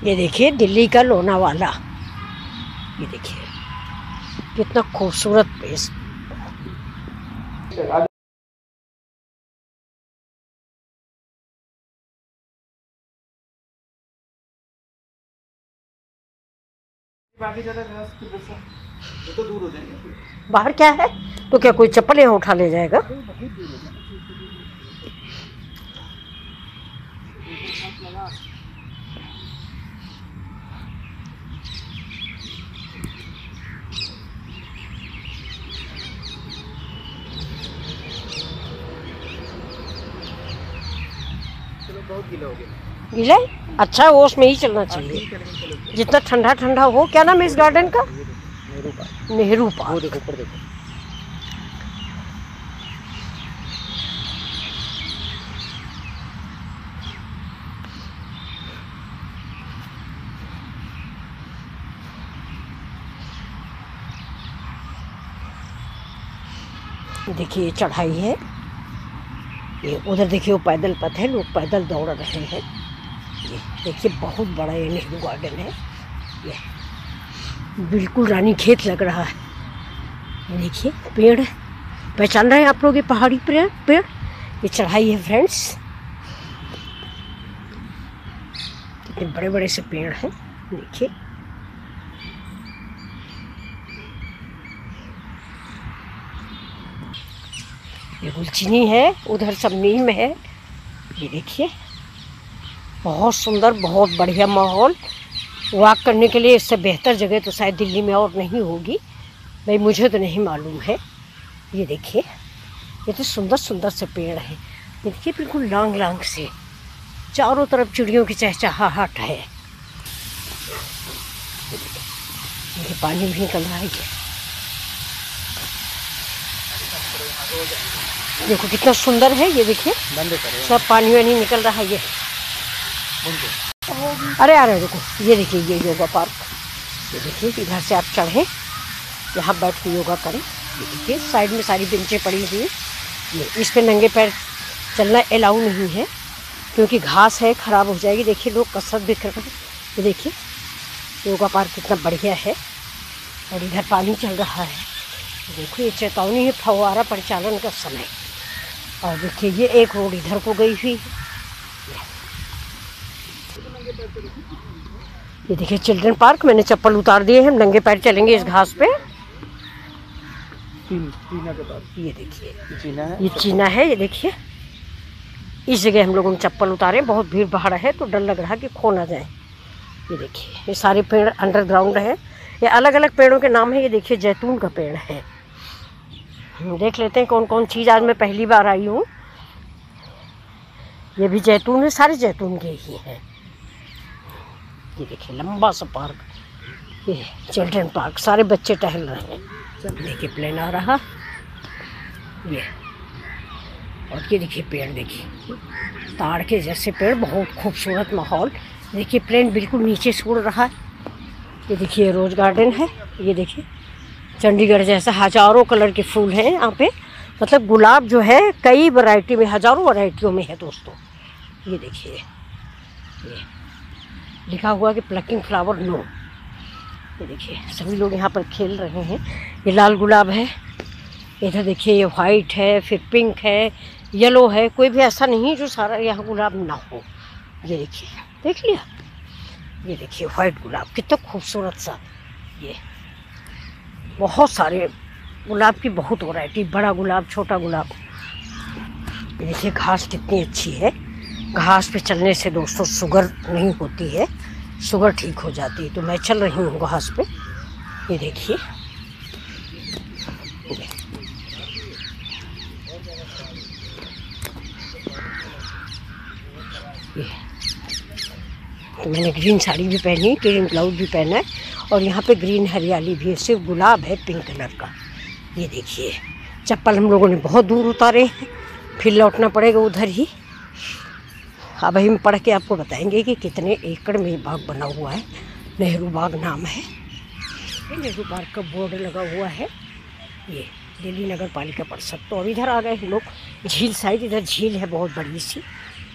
ये देखिए दिल्ली का लोनावाला, ये देखिए कितना खूबसूरत प्लेस। तो दूर हो जाएंगे। बाहर क्या है तो क्या कोई चप्पल यहाँ उठा ले जाएगा? बहुत गीला हो गया। गीला है? अच्छा ओस में ही चलना चाहिए, जितना ठंडा ठंडा हो। क्या नाम है इस गार्डन का? नेहरू पार्क। नेहरू पार्क। वो देखो ऊपर देखो। देखिए ये चढ़ाई है, ये उधर देखिए वो पैदल पथ है, लोग पैदल दौड़ रहे हैं। ये देखिए बहुत बड़ा ये नेहरू गार्डन है, ये बिल्कुल रानी खेत लग रहा है। ये देखिए पेड़, पहचान रहे हैं आप लोग ये पहाड़ी पेड़? ये चढ़ाई है फ्रेंड्स, कितने बड़े बड़े से पेड़ हैं। देखिए ये गुलचीनी है, उधर सब नीम है। ये देखिए बहुत सुंदर, बहुत बढ़िया माहौल। वॉक करने के लिए इससे बेहतर जगह तो शायद दिल्ली में और नहीं होगी, भाई मुझे तो नहीं मालूम है। ये देखिए ये तो सुंदर सुंदर से पेड़ हैं। देखिए बिल्कुल लांग लांग से चारों तरफ चिड़ियों की चहचहाहट है। ये पानी भी निकल रहा है। देखो कितना सुंदर है, ये देखिए सब पानी वानी निकल रहा है। ये अरे आ रहे देखो, ये देखिए ये योगा पार्क। ये देखिए इधर से आप चढ़े, यहाँ बैठ के योगा करें। ये देखिए साइड में सारी बेंचें पड़ी हुई हैं। ये इस पे नंगे पैर चलना अलाउ नहीं है क्योंकि घास है, ख़राब हो जाएगी। देखिए लोग कसरत भी कर रहे हैं। ये देखिए योगा पार्क कितना बढ़िया है, और इधर पानी चल रहा है। देखो ये चेतावनी है फव्वारा परिचालन का समय। और देखिए ये एक रोड इधर को गई हुई है। ये देखिए चिल्ड्रन पार्क, मैंने चप्पल उतार दिए हैं, हम नंगे पैर चलेंगे इस घास पे। चीना के पास ये देखिए चीना है, ये चीना है। ये देखिए इस जगह हम लोगों ने चप्पल उतारे, बहुत भीड़ भाड़ है तो डर लग रहा है कि खो ना जाए। ये देखिए ये सारे पेड़ अंडरग्राउंड है, ये अलग अलग पेड़ों के नाम है। ये देखिए जैतून का पेड़ है, देख लेते हैं कौन कौन चीज़। आज मैं पहली बार आई हूँ। ये भी जैतून है, सारे जैतून के ही हैं। ये देखिए लंबा सा पार्क, ये चिल्ड्रन पार्क, सारे बच्चे टहल रहे हैं। देखिए प्लेन आ रहा ये, और ये देखिए पेड़, देखिए ताड़ के जैसे पेड़, बहुत खूबसूरत माहौल। देखिए प्लेन बिल्कुल नीचे से उड़ रहा है। ये देखिए रोज गार्डन है। ये देखिए चंडीगढ़ जैसा हजारों कलर के फूल हैं यहाँ पे, मतलब गुलाब जो है कई वैरायटी में, हजारों वैरायटियों में है दोस्तों। ये देखिए ये लिखा हुआ कि प्लकिंग फ्लावर नो। ये देखिए सभी लोग यहाँ पर खेल रहे हैं। ये लाल गुलाब है, इधर देखिए ये वाइट है, फिर पिंक है, येलो है। कोई भी ऐसा नहीं जो सारा यहाँ गुलाब ना हो। ये देखिए देख लिया, ये देखिए वाइट गुलाब कितना खूबसूरत सा। ये बहुत सारे गुलाब की बहुत वैरायटी, बड़ा गुलाब, छोटा गुलाब। ये देखिए घास कितनी अच्छी है। घास पे चलने से दोस्तों शुगर नहीं होती है, शुगर ठीक हो जाती है। तो मैं चल रही हूँ घास पे। ये देखिए तो मैंने ग्रीन साड़ी भी पहनी, ग्रीन ब्लाउज भी पहना है, और यहाँ पे ग्रीन हरियाली भी है, सिर्फ गुलाब है पिंक कलर का। ये देखिए चप्पल हम लोगों ने बहुत दूर उतारे हैं, फिर लौटना पड़ेगा उधर ही। अब हम पढ़ के आपको बताएंगे कि कितने एकड़ में बाग बना हुआ है। नेहरू बाग नाम है। ये नेहरू पार्क का बोर्ड लगा हुआ है। ये दिल्ली नगर पालिका परिषद। तो अब इधर आ गए हम लोग झील साइड, इधर झील है बहुत बड़ी सी।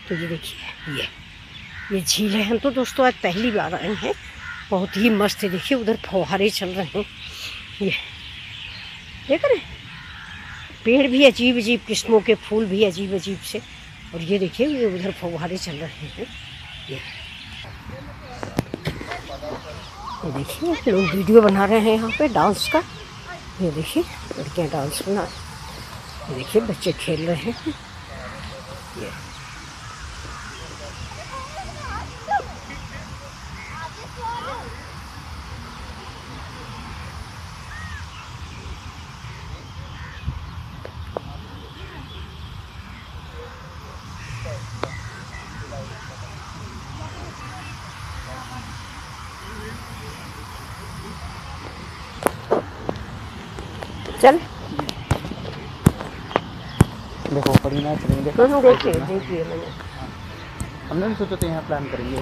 तो ये देखिए ये झील है। हम तो दोस्तों आज पहली बार आए हैं, बहुत ही मस्त है। देखिए उधर फव्वारे चल रहे हैं, ये देख रहे हैं, पेड़ भी अजीब अजीब किस्मों के, फूल भी अजीब अजीब से, और ये देखिए ये उधर फव्वारे चल रहे हैं। ये देखिए लोग वीडियो बना रहे हैं यहाँ पे डांस का। ये देखिए लड़कियाँ डांस बना, ये देखिए बच्चे खेल रहे हैं। ये चल देखो परीना चलेंगे। देखिए देखिए मैंने हमने भी सोचा तो यहाँ प्लान करेंगे।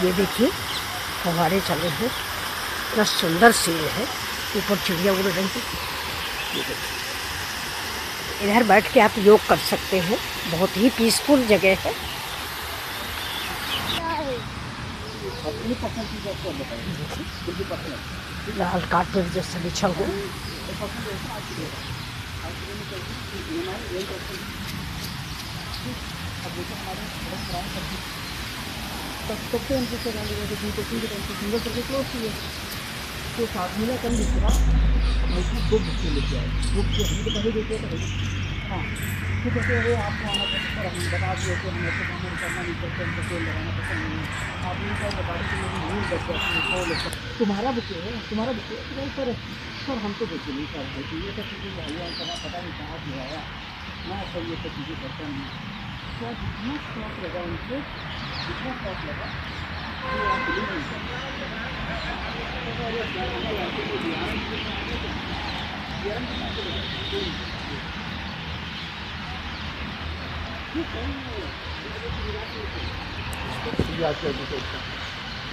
ये देखिए फव्वारे चल रहे हैं, इतना सुंदर सीन है, ऊपर चिड़िया उड़ रही है। ये देखिए इधर बैठ के आप योग कर सकते हैं, बहुत ही पीसफुल जगह है। लाल कार्पेट जैसा बिछा हुआ। तो साथ मिला कल दूसरा दो बुक्के लेके आए, बुक जो हम तो पहले देते थे। हाँ तो कहते अरे आपको आना पसंद, पर हम बता दिए कि हमें तो काम करना नहीं करते, हमको तेल लगाना पसंद नहीं है। आप ये सब बता दें कि मेरी नींद बच जाती है, तुम्हारा बुके है, तुम्हारा बुके है सर हम तो बुके नहीं करते, ये सब चीज़ें आइए पता नहीं कहाँ से आया, मैं सर ये सब चीज़ें करता नहीं। क्या जितना शौक लगा उनको, जितना शौक लगा तो आप बिलीव नहीं करते।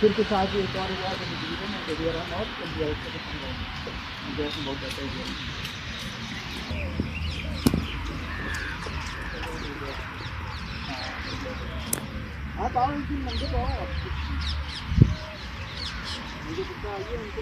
फिर कुछ आज एक और हुआ तो मुझे मैं दे रहा हूँ और बहुत बेहतर है। हाँ तो मंदिर तो मुझे कितना आइए उनको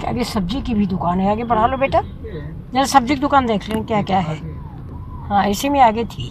आगे सब्जी की भी दुकान है, आगे बढ़ा लो बेटा, जरा सब्जी की दुकान देख लें क्या क्या है। हाँ इसी में आगे थी।